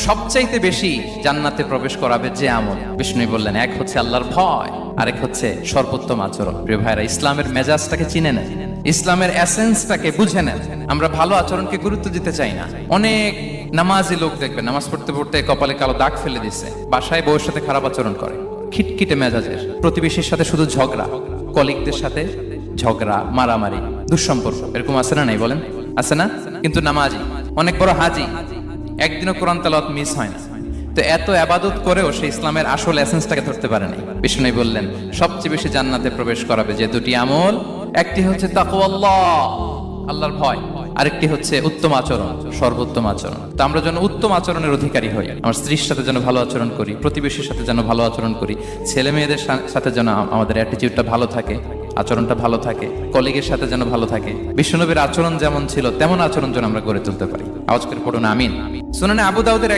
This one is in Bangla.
সবচাইতে বেশি জান্নাতে প্রবেশ করাবে যে আমল, বিষ্ণু বললেন, এক হচ্ছে আল্লাহর ভয়, আরেক হচ্ছে সর্বোত্তম আচরণ। প্রিয় ভাইরা, ইসলামের মেজাজটাকে চিনে নেন, ইসলামের এসেন্সটাকে বুঝে নেন। আমরা ভালো আচরণকে গুরুত্ব দিতে চাই না। অনেক নামাজি লোক দেখবেন নামাজ পড়তে পড়তে কপালে কালো দাগ ফেলে দিচ্ছে, বাসায় বউয়ের সাথে খারাপ আচরণ করে, খিটখিটে মেজাজের, প্রতিবেশীর সাথে শুধু ঝগড়া, কলিগদের সাথে ঝগড়া, মারামারি, দুঃসম্পর্ক। এরকম আছে না? নাই বলেন, আছে না? কিন্তু নামাজি, অনেক বড় হাজি, একদিনও কোরআন তেলাওয়াত মিস হয় না। তো এত আবাদত করেও সে ইসলামের আসল এসেন্সটাকে ধরতে পারে নাই। বিষ্ণু বললেন, সবচেয়ে বেশি জান্নাতে প্রবেশ করাবে যে দুটি আমল, একটি হচ্ছে তাকওয়াল্লাহ, আল্লাহর ভয়, আরেকটি হচ্ছে উত্তম আচরণ, সর্বোত্তম আচরণ। তো আমরা যেন উত্তম আচরণের অধিকারী হই। আমার স্ত্রীর সাথে যেন ভালো আচরণ করি, প্রতিবেশীর সাথে যেন ভালো আচরণ করি, ছেলে মেয়েদের সাথে যেন আমাদের অ্যাটিটিউডটা ভালো থাকে, আচরণটা ভালো থাকে, কলিগের সাথে যেন ভালো থাকে। বিশ্বনবীর আচরণ যেমন ছিল তেমন আচরণ যেন আমরা গড়ে তুলতে পারি। আওয়াজ করে পড়ুন আমিন। সুনানে আবু দাউদের